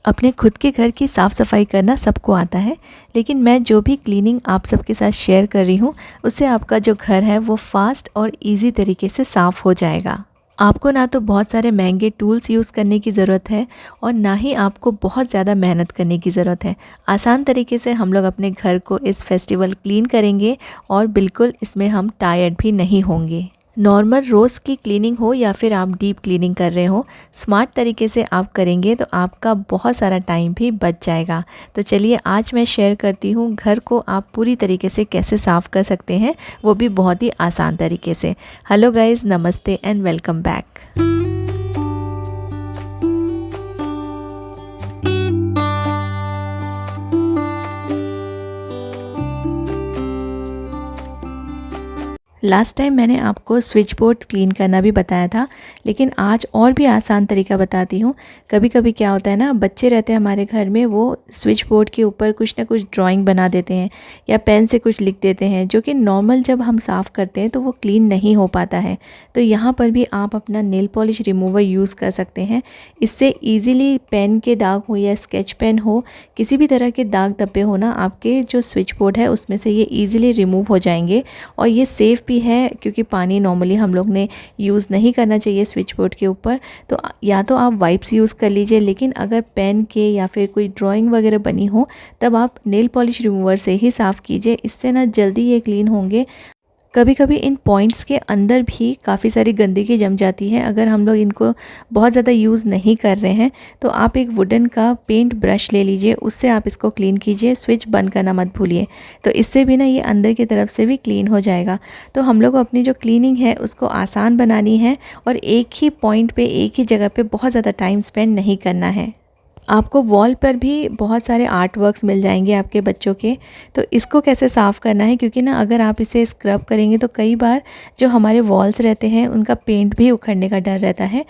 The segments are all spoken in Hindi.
अपने खुद के घर की साफ़ सफाई करना सबको आता है, लेकिन मैं जो भी क्लीनिंग आप सबके साथ शेयर कर रही हूँ, उससे आपका जो घर है वो फास्ट और इजी तरीके से साफ़ हो जाएगा। आपको ना तो बहुत सारे महंगे टूल्स यूज़ करने की ज़रूरत है और ना ही आपको बहुत ज़्यादा मेहनत करने की ज़रूरत है। आसान तरीके से हम लोग अपने घर को इस फेस्टिवल क्लीन करेंगे और बिल्कुल इसमें हम टायर्ड भी नहीं होंगे। नॉर्मल रोज़ की क्लीनिंग हो या फिर आप डीप क्लीनिंग कर रहे हो, स्मार्ट तरीके से आप करेंगे तो आपका बहुत सारा टाइम भी बच जाएगा। तो चलिए आज मैं शेयर करती हूँ घर को आप पूरी तरीके से कैसे साफ़ कर सकते हैं, वो भी बहुत ही आसान तरीके से। हेलो गाइज़, नमस्ते and welcome back. Last time मैंने आपको स्विच बोर्ड क्लीन करना भी बताया था, लेकिन आज और भी आसान तरीका बताती हूँ। कभी कभी क्या होता है ना, बच्चे रहते हैं हमारे घर में, वो स्विच बोर्ड के ऊपर कुछ ना कुछ ड्राइंग बना देते हैं या पेन से कुछ लिख देते हैं, जो कि नॉर्मल जब हम साफ़ करते हैं तो वो क्लीन नहीं हो पाता है। तो यहाँ पर भी आप अपना नेल पॉलिश रिमूवर यूज़ कर सकते हैं। इससे ईज़िली पेन के दाग हो या स्केच पेन हो, किसी भी तरह के दाग धब्बे हो ना, आपके जो स्विच बोर्ड है उसमें से ये ईज़िली रिमूव हो जाएंगे। और ये सेफ़ भी है, क्योंकि पानी नॉर्मली हम लोग ने यूज़ नहीं करना चाहिए स्विच बोर्ड के ऊपर। तो या तो आप वाइप्स यूज़ कर लीजिए, लेकिन अगर पेन के या फिर कोई ड्राइंग वगैरह बनी हो तब आप नेल पॉलिश रिमूवर से ही साफ़ कीजिए। इससे ना जल्दी ये क्लीन होंगे। कभी कभी इन पॉइंट्स के अंदर भी काफ़ी सारी गंदगी जम जाती है। अगर हम लोग इनको बहुत ज़्यादा यूज़ नहीं कर रहे हैं तो आप एक वुडन का पेंट ब्रश ले लीजिए, उससे आप इसको क्लीन कीजिए। स्विच बंद करना मत भूलिए, तो इससे भी ना ये अंदर की तरफ से भी क्लीन हो जाएगा। तो हम लोग अपनी जो क्लीनिंग है उसको आसान बनानी है और एक ही पॉइंट पे, एक ही जगह पे बहुत ज़्यादा टाइम स्पेंड नहीं करना है। आपको वॉल पर भी बहुत सारे आर्ट वर्क्स मिल जाएंगे आपके बच्चों के। तो इसको कैसे साफ़ करना है, क्योंकि ना अगर आप इसे स्क्रब करेंगे तो कई बार जो हमारे वॉल्स रहते हैं उनका पेंट भी उखड़ने का डर रहता है।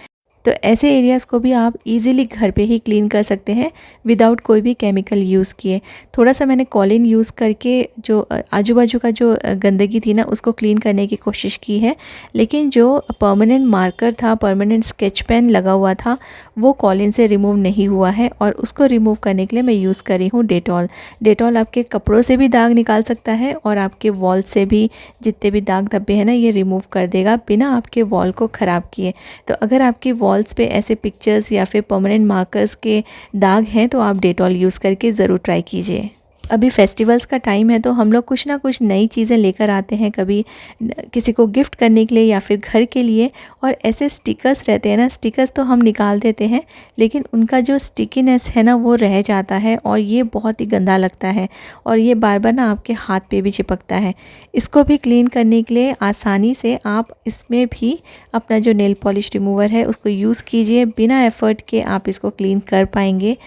तो ऐसे एरियाज़ को भी आप इजीली घर पे ही क्लीन कर सकते हैं विदाउट कोई भी केमिकल यूज़ किए। थोड़ा सा मैंने कॉलिन यूज़ करके जो आजू बाजू का जो गंदगी थी ना उसको क्लीन करने की कोशिश की है, लेकिन जो परमानेंट मार्कर था, परमानेंट स्केच पेन लगा हुआ था, वो कॉलिन से रिमूव नहीं हुआ है। और उसको रिमूव करने के लिए मैं यूज़ कर रही हूँ डेटॉल। डेटॉल आपके कपड़ों से भी दाग निकाल सकता है और आपके वॉल से भी जितने भी दाग धब्बे हैं ना, ये रिमूव कर देगा बिना आपके वॉल को ख़राब किए। तो अगर आपकी वॉल्स पे ऐसे पिक्चर्स या फिर परमानेंट मार्कर्स के दाग हैं तो आप डेटॉल यूज़ करके ज़रूर ट्राई कीजिए। अभी फेस्टिवल्स का टाइम है तो हम लोग कुछ ना कुछ नई चीज़ें लेकर आते हैं, कभी किसी को गिफ्ट करने के लिए या फिर घर के लिए। और ऐसे स्टिकर्स रहते हैं ना, स्टिकर्स तो हम निकाल देते हैं, लेकिन उनका जो स्टिकीनेस है ना वो रह जाता है और ये बहुत ही गंदा लगता है और ये बार बार ना आपके हाथ पे भी चिपकता है। इसको भी क्लीन करने के लिए आसानी से आप इसमें भी अपना जो नेल पॉलिश रिमूवर है उसको यूज़ कीजिए। बिना एफ़र्ट के आप इसको क्लीन कर पाएंगे।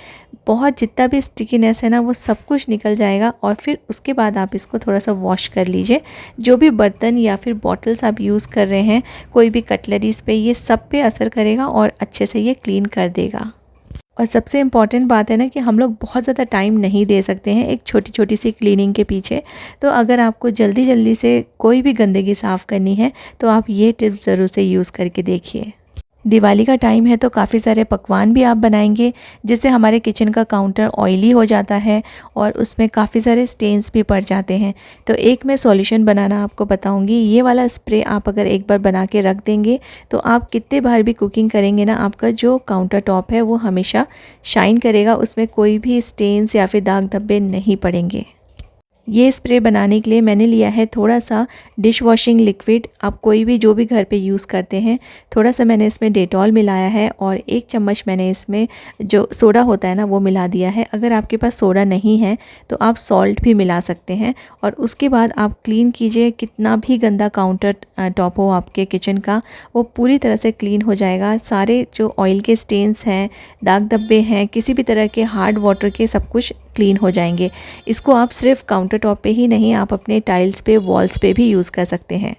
बहुत जितना भी स्टिकीनेस है ना वो सब कुछ निकल जाएगा। और फिर उसके बाद आप इसको थोड़ा सा वॉश कर लीजिए। जो भी बर्तन या फिर बॉटल्स आप यूज़ कर रहे हैं, कोई भी कटलरीज़ पे, ये सब पे असर करेगा और अच्छे से ये क्लीन कर देगा। और सबसे इम्पॉर्टेंट बात है ना कि हम लोग बहुत ज़्यादा टाइम नहीं दे सकते हैं एक छोटी छोटी सी क्लीनिंग के पीछे। तो अगर आपको जल्दी जल्दी से कोई भी गंदगी साफ़ करनी है तो आप ये टिप्स ज़रूर से यूज़ करके देखिए। दिवाली का टाइम है तो काफ़ी सारे पकवान भी आप बनाएंगे, जिससे हमारे किचन का काउंटर ऑयली हो जाता है और उसमें काफ़ी सारे स्टेन्स भी पड़ जाते हैं। तो एक मैं सॉल्यूशन बनाना आपको बताऊंगी। ये वाला स्प्रे आप अगर एक बार बना के रख देंगे तो आप कितने बार भी कुकिंग करेंगे ना, आपका जो काउंटर टॉप है वो हमेशा शाइन करेगा, उसमें कोई भी स्टेन्स या फिर दाग धब्बे नहीं पड़ेंगे। ये स्प्रे बनाने के लिए मैंने लिया है थोड़ा सा डिश वॉशिंग लिक्विड। आप कोई भी जो भी घर पे यूज़ करते हैं, थोड़ा सा मैंने इसमें डेटॉल मिलाया है और 1 चम्मच मैंने इसमें जो सोडा होता है ना वो मिला दिया है। अगर आपके पास सोडा नहीं है तो आप सॉल्ट भी मिला सकते हैं। और उसके बाद आप क्लीन कीजिए। कितना भी गंदा काउंटर टॉप हो आपके किचन का, वो पूरी तरह से क्लीन हो जाएगा। सारे जो ऑयल के स्टेन्स हैं, दाग धब्बे हैं, किसी भी तरह के हार्ड वाटर के, सब कुछ क्लीन हो जाएंगे। इसको आप सिर्फ काउंटर टॉप पे ही नहीं, आप अपने टाइल्स पे, वॉल्स पे भी यूज़ कर सकते हैं।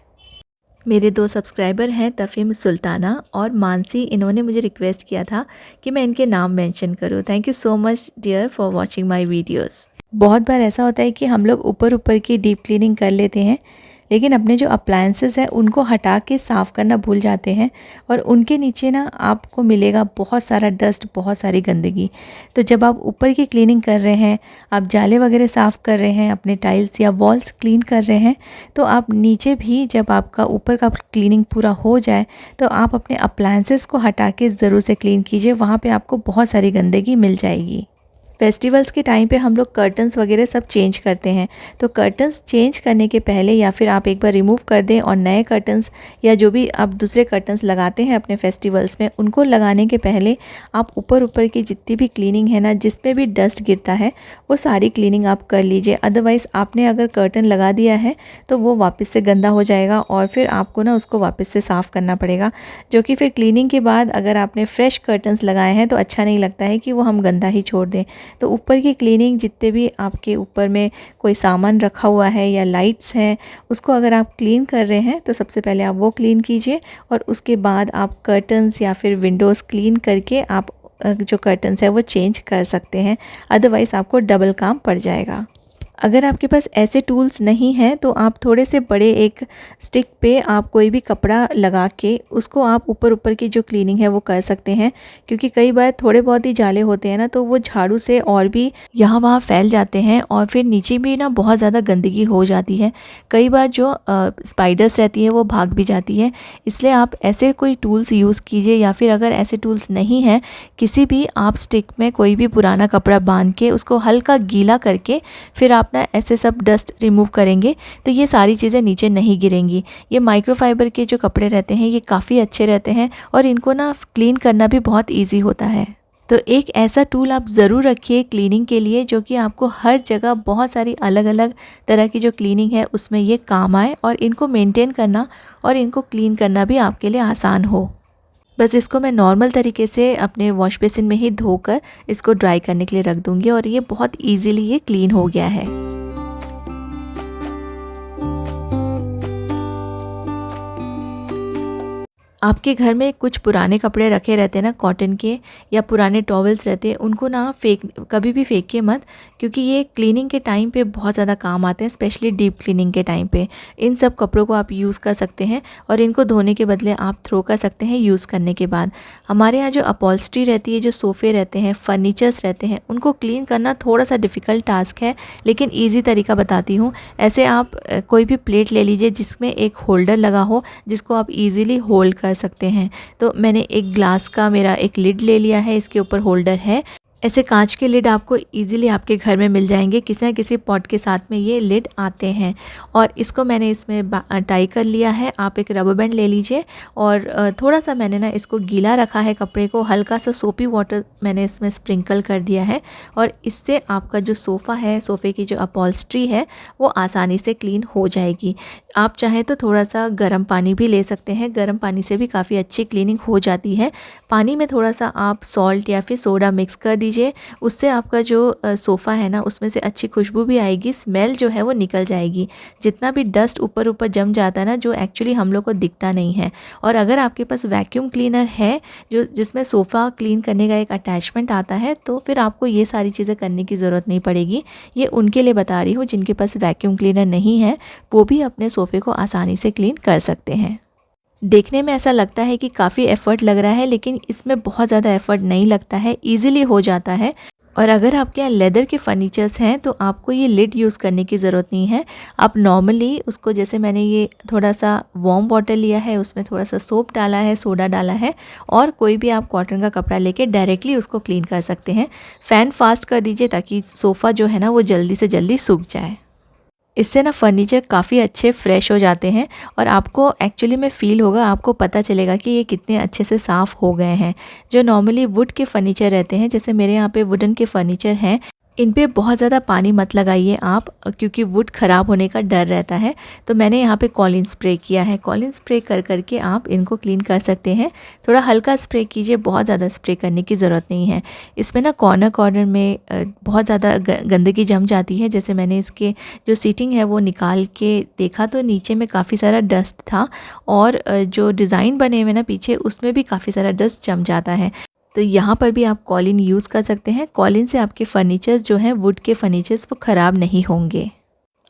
मेरे 2 सब्सक्राइबर हैं तफ़ीम सुल्ताना और मानसी। इन्होंने मुझे रिक्वेस्ट किया था कि मैं इनके नाम मेंशन करूं। Thank you so much dear for watching my videos. बहुत बार ऐसा होता है कि हम लोग ऊपर ऊपर की डीप क्लीनिंग कर लेते हैं, लेकिन अपने जो अप्लायंसेस हैं उनको हटा के साफ़ करना भूल जाते हैं और उनके नीचे ना आपको मिलेगा बहुत सारा डस्ट, बहुत सारी गंदगी। तो जब आप ऊपर की क्लीनिंग कर रहे हैं, आप जाले वगैरह साफ़ कर रहे हैं, अपने टाइल्स या वॉल्स क्लीन कर रहे हैं, तो आप नीचे भी जब आपका ऊपर का क्लीनिंग पूरा हो जाए तो आप अपने अप्लायंसेस को हटा के ज़रूर से क्लीन कीजिए। वहाँ पे आपको बहुत सारी गंदगी मिल जाएगी। फेस्टिवल्स के टाइम पे हम लोग कर्टन्स वगैरह सब चेंज करते हैं, तो कर्टन्स चेंज करने के पहले या फिर आप एक बार रिमूव कर दें और नए कर्टन्स या जो भी आप दूसरे कर्टन्स लगाते हैं अपने फेस्टिवल्स में, उनको लगाने के पहले आप ऊपर की जितनी भी क्लीनिंग है ना, जिसमें भी डस्ट गिरता है वो सारी क्लीनिंग आप कर लीजिए। अदरवाइज़ आपने अगर कर्टन लगा दिया है तो वो वापस से गंदा हो जाएगा और फिर आपको ना उसको वापस से साफ़ करना पड़ेगा, जो कि फिर क्लीनिंग के बाद अगर आपने फ्रेश कर्टन्स लगाए हैं तो अच्छा नहीं लगता है कि वो हम गंदा ही छोड़ दें। तो ऊपर की क्लीनिंग, जितने भी आपके ऊपर में कोई सामान रखा हुआ है या लाइट्स हैं, उसको अगर आप क्लीन कर रहे हैं तो सबसे पहले आप वो क्लीन कीजिए और उसके बाद आप कर्टन्स या फिर विंडोज़ क्लीन करके आप जो कर्टन्स है वो चेंज कर सकते हैं। अदरवाइज़ आपको डबल काम पड़ जाएगा। अगर आपके पास ऐसे टूल्स नहीं हैं तो आप थोड़े से बड़े एक स्टिक पे आप कोई भी कपड़ा लगा के उसको आप ऊपर की जो क्लीनिंग है वो कर सकते हैं, क्योंकि कई बार थोड़े बहुत ही जाले होते हैं ना, तो वो झाड़ू से और भी यहाँ वहाँ फैल जाते हैं और फिर नीचे भी ना बहुत ज़्यादा गंदगी हो जाती है। कई बार जो स्पाइडर्स रहती है वो भाग भी जाती है। इसलिए आप ऐसे कोई टूल्स यूज़ कीजिए, या फिर अगर ऐसे टूल्स नहीं हैं, किसी भी आप स्टिक में कोई भी पुराना कपड़ा बांध के उसको हल्का गीला करके फिर आप ना ऐसे सब डस्ट रिमूव करेंगे तो ये सारी चीज़ें नीचे नहीं गिरेंगी। ये माइक्रोफाइबर के जो कपड़े रहते हैं ये काफ़ी अच्छे रहते हैं और इनको ना क्लीन करना भी बहुत इजी होता है। तो एक ऐसा टूल आप ज़रूर रखिए क्लीनिंग के लिए, जो कि आपको हर जगह बहुत सारी अलग अलग तरह की जो क्लीनिंग है उसमें ये काम आए और इनको मेंटेन करना और इनको क्लीन करना भी आपके लिए आसान हो। बस इसको मैं नॉर्मल तरीके से अपने वॉश बेसिन में ही धोकर इसको ड्राई करने के लिए रख दूँगी और ये बहुत ईज़िली ये क्लीन हो गया है। आपके घर में कुछ पुराने कपड़े रखे रहते हैं ना, कॉटन के या पुराने टॉवल्स रहते हैं, उनको ना कभी भी फेंकिए मत, क्योंकि ये क्लीनिंग के टाइम पे बहुत ज़्यादा काम आते हैं, स्पेशली डीप क्लीनिंग के टाइम पे। इन सब कपड़ों को आप यूज़ कर सकते हैं और इनको धोने के बदले आप थ्रो कर सकते हैं यूज़ करने के बाद। हमारे यहाँ जो अपॉल्स्ट्री रहती है, जो सोफ़े रहते हैं, फर्नीचर्स रहते हैं, उनको क्लीन करना थोड़ा सा डिफ़िकल्ट टास्क है, लेकिन ईजी तरीका बताती हूँ। ऐसे आप कोई भी प्लेट ले लीजिए जिसमें एक होल्डर लगा हो, जिसको आप ईज़िली होल्ड कर सकते हैं। तो मैंने एक ग्लास का मेरा एक लिड ले लिया है, इसके ऊपर होल्डर है। ऐसे कांच के लिड आपको इजीली आपके घर में मिल जाएंगे, किसी न किसी पॉट के साथ में ये लिड आते हैं। और इसको मैंने इसमें टाई कर लिया है। आप एक रबर बैंड ले लीजिए और थोड़ा सा मैंने ना इसको गीला रखा है कपड़े को, हल्का सा सोपी वाटर मैंने इसमें स्प्रिंकल कर दिया है और इससे आपका जो सोफ़ा है, सोफ़े की जो अपॉल्स्ट्री है वो आसानी से क्लीन हो जाएगी। आप चाहें तो थोड़ा सा गर्म पानी भी ले सकते हैं, गर्म पानी से भी काफ़ी अच्छी क्लीनिंग हो जाती है। पानी में थोड़ा सा आप सॉल्ट या फिर सोडा मिक्स कर दीजिए, उससे आपका जो सोफ़ा है ना उसमें से अच्छी खुशबू भी आएगी, स्मेल जो है वो निकल जाएगी। जितना भी डस्ट ऊपर जम जाता है ना, जो एक्चुअली हम लोग को दिखता नहीं है। और अगर आपके पास वैक्यूम क्लीनर है जो जिसमें सोफ़ा क्लीन करने का एक अटैचमेंट आता है, तो फिर आपको ये सारी चीज़ें करने की ज़रूरत नहीं पड़ेगी। ये उनके लिए बता रही हूँ जिनके पास वैक्यूम क्लीनर नहीं है, वो भी अपने सोफ़े को आसानी से क्लीन कर सकते हैं। देखने में ऐसा लगता है कि काफ़ी एफ़र्ट लग रहा है, लेकिन इसमें बहुत ज़्यादा एफ़र्ट नहीं लगता है, ईज़िली हो जाता है। और अगर आपके यहाँ लेदर के फर्नीचर्स हैं तो आपको ये लिड यूज़ करने की ज़रूरत नहीं है। आप नॉर्मली उसको, जैसे मैंने ये थोड़ा सा वार्म वाटर लिया है, उसमें थोड़ा सा सोप डाला है, सोडा डाला है और कोई भी आप कॉटन का कपड़ा लेके डायरेक्टली उसको क्लीन कर सकते हैं। फ़ैन फास्ट कर दीजिए ताकि सोफ़ा जो है ना वो जल्दी से जल्दी सूख जाए। इससे ना फर्नीचर काफ़ी अच्छे फ्रेश हो जाते हैं और आपको एक्चुअली में फ़ील होगा, आपको पता चलेगा कि ये कितने अच्छे से साफ़ हो गए हैं। जो नॉर्मली वुड के फर्नीचर रहते हैं, जैसे मेरे यहाँ पे वुडन के फर्नीचर हैं, इन पे बहुत ज़्यादा पानी मत लगाइए आप, क्योंकि वुड ख़राब होने का डर रहता है। तो मैंने यहाँ पे कॉलिन स्प्रे किया है। कॉलिन स्प्रे कर करके आप इनको क्लीन कर सकते हैं। थोड़ा हल्का स्प्रे कीजिए, बहुत ज़्यादा स्प्रे करने की ज़रूरत नहीं है। इसमें ना कॉर्नर कॉर्नर में बहुत ज़्यादा गंदगी जम जाती है। जैसे मैंने इसके जो सीटिंग है वो निकाल के देखा तो नीचे में काफ़ी सारा डस्ट था और जो डिज़ाइन बने हुए ना पीछे, उसमें भी काफ़ी सारा डस्ट जम जाता है। तो यहाँ पर भी आप कॉलिन यूज़ कर सकते हैं। कॉलिन से आपके फर्नीचर्स जो हैं, वुड के फर्नीचर्स, वो ख़राब नहीं होंगे।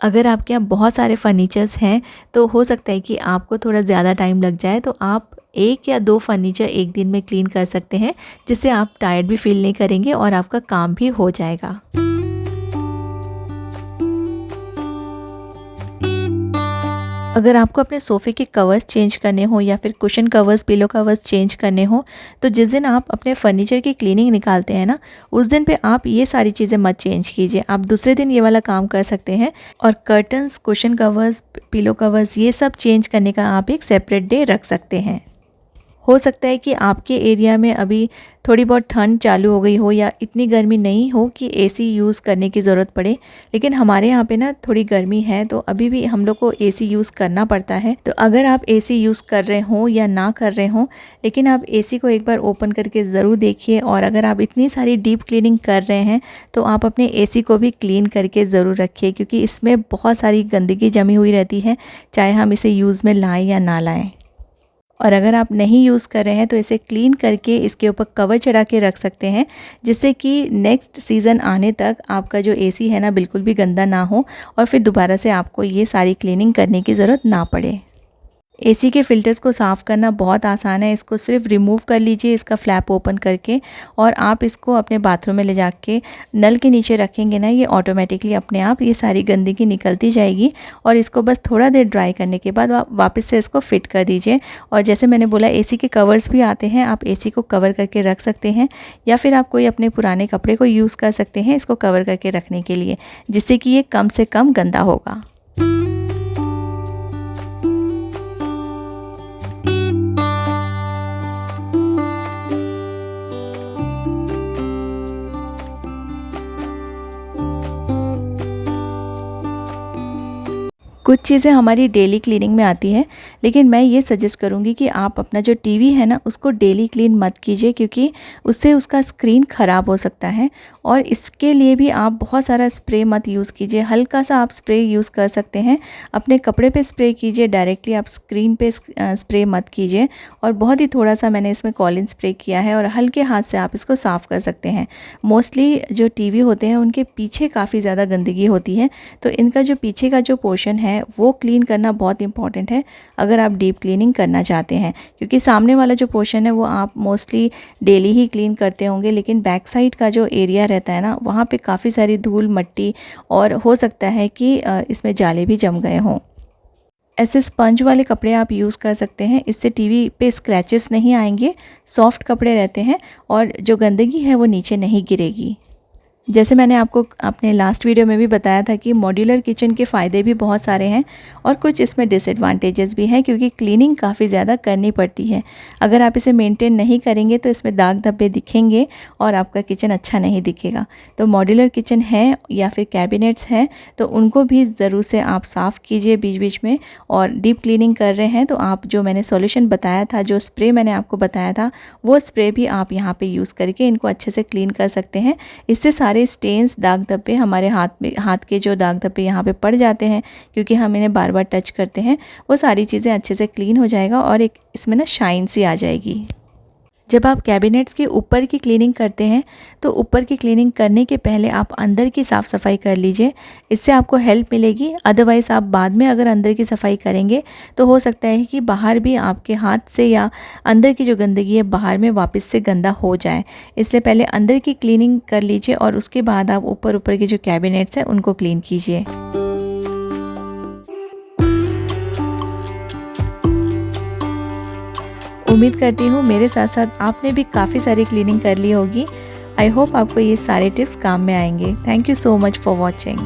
अगर आपके यहाँ बहुत सारे फर्नीचर्स हैं तो हो सकता है कि आपको थोड़ा ज़्यादा टाइम लग जाए, तो आप 1 या 2 फर्नीचर एक दिन में क्लीन कर सकते हैं, जिससे आप टायर्ड भी फील नहीं करेंगे और आपका काम भी हो जाएगा। अगर आपको अपने सोफ़े के कवर्स चेंज करने हो या फिर cushion covers, pillow covers change करने हो, तो जिस दिन आप अपने फर्नीचर की क्लीनिंग निकालते हैं ना, उस दिन पे आप ये सारी चीज़ें मत चेंज कीजिए। आप दूसरे दिन ये वाला काम कर सकते हैं और curtains, cushion covers, pillow covers ये सब चेंज करने का आप एक सेपरेट डे रख सकते हैं। हो सकता है कि आपके एरिया में अभी थोड़ी बहुत ठंड चालू हो गई हो या इतनी गर्मी नहीं हो कि एसी यूज़ करने की ज़रूरत पड़े, लेकिन हमारे यहाँ पे ना थोड़ी गर्मी है, तो अभी भी हम लोग को एसी यूज़ करना पड़ता है। तो अगर आप एसी यूज़ कर रहे हो या ना कर रहे हो, लेकिन आप एसी को एक बार ओपन करके ज़रूर देखिए। और अगर आप इतनी सारी डीप क्लीनिंग कर रहे हैं तो आप अपने एसी को भी क्लीन करके ज़रूर रखिए, क्योंकि इसमें बहुत सारी गंदगी जमी हुई रहती है, चाहे हम इसे यूज़ में लाएँ या ना लाएँ। और अगर आप नहीं यूज़ कर रहे हैं तो इसे क्लीन करके इसके ऊपर कवर चढ़ा के रख सकते हैं, जिससे कि नेक्स्ट सीज़न आने तक आपका जो एसी है ना बिल्कुल भी गंदा ना हो और फिर दोबारा से आपको ये सारी क्लीनिंग करने की ज़रूरत ना पड़े। एसी के फ़िल्टर्स को साफ़ करना बहुत आसान है। इसको सिर्फ रिमूव कर लीजिए इसका फ्लैप ओपन करके, और आप इसको अपने बाथरूम में ले जाके नल के नीचे रखेंगे ना, ये ऑटोमेटिकली अपने आप ये सारी गंदगी निकलती जाएगी। और इसको बस थोड़ा देर ड्राई करने के बाद आप वापस से इसको फिट कर दीजिए। और जैसे मैंने बोला, एसी के कवर्स भी आते हैं, आप एसी को कवर करके रख सकते हैं, या फिर आप कोई अपने पुराने कपड़े को यूज़ कर सकते हैं इसको कवर करके रखने के लिए, जिससे कि ये कम से कम गंदा होगा। कुछ चीज़ें हमारी डेली क्लीनिंग में आती हैं, लेकिन मैं ये सजेस्ट करूँगी कि आप अपना जो टीवी है ना उसको डेली क्लीन मत कीजिए, क्योंकि उससे उसका स्क्रीन ख़राब हो सकता है। और इसके लिए भी आप बहुत सारा स्प्रे मत यूज़ कीजिए, हल्का सा आप स्प्रे यूज़ कर सकते हैं। अपने कपड़े पे स्प्रे कीजिए, डायरेक्टली आप स्क्रीन पे स्प्रे मत कीजिए। और बहुत ही थोड़ा सा मैंने इसमें कॉलिन स्प्रे किया है और हल्के हाथ से आप इसको साफ़ कर सकते हैं। मोस्टली जो टीवी होते हैं उनके पीछे काफ़ी ज़्यादा गंदगी होती है, तो इनका जो पीछे का जो पोर्शन है वो क्लीन करना बहुत इंपॉर्टेंट है अगर आप डीप क्लीनिंग करना चाहते हैं। क्योंकि सामने वाला जो पोर्शन है वो आप मोस्टली डेली ही क्लीन करते होंगे, लेकिन बैक साइड का जो एरिया रहता है ना, वहाँ पे काफ़ी सारी धूल मट्टी और हो सकता है कि इसमें जाले भी जम गए हों। ऐसे स्पंज वाले कपड़े आप यूज़ कर सकते हैं, इससे टीवी पे स्क्रैचेस नहीं आएंगे। सॉफ्ट कपड़े रहते हैं और जो गंदगी है वो नीचे नहीं गिरेगी। जैसे मैंने आपको अपने लास्ट वीडियो में भी बताया था कि मॉड्यूलर किचन के फ़ायदे भी बहुत सारे हैं और कुछ इसमें डिसएडवांटेजेस भी हैं, क्योंकि क्लीनिंग काफ़ी ज़्यादा करनी पड़ती है। अगर आप इसे मेंटेन नहीं करेंगे तो इसमें दाग धब्बे दिखेंगे और आपका किचन अच्छा नहीं दिखेगा। तो मॉड्यूलर किचन है या फिर कैबिनेट्स हैं तो उनको भी ज़रूर से आप साफ़ कीजिए बीच बीच में। और डीप क्लीनिंग कर रहे हैं तो आप जो मैंने सॉल्यूशन बताया था, जो स्प्रे मैंने आपको बताया था, वो स्प्रे भी आप यहाँ पर यूज़ करके इनको अच्छे से क्लीन कर सकते हैं। इससे सारे स्टेन्स, दाग धब्बे, हमारे हाथ के जो दाग धब्बे यहाँ पे पड़ जाते हैं क्योंकि हम इन्हें बार बार टच करते हैं, वो सारी चीज़ें अच्छे से क्लीन हो जाएगा और एक इसमें ना शाइन सी आ जाएगी। जब आप कैबिनेट्स के ऊपर की क्लीनिंग करते हैं तो ऊपर की क्लीनिंग करने के पहले आप अंदर की साफ़ सफाई कर लीजिए, इससे आपको हेल्प मिलेगी। अदरवाइज़ आप बाद में अगर अंदर की सफाई करेंगे तो हो सकता है कि बाहर भी आपके हाथ से या अंदर की जो गंदगी है बाहर में वापस से गंदा हो जाए। इसलिए पहले अंदर की क्लीनिंग कर लीजिए और उसके बाद आप ऊपर के जो कैबिनेट्स हैं उनको क्लीन कीजिए। उम्मीद करती हूँ मेरे साथ साथ आपने भी काफ़ी सारी क्लीनिंग कर ली होगी। आई होप आपको ये सारे टिप्स काम में आएंगे। Thank you so much for watching.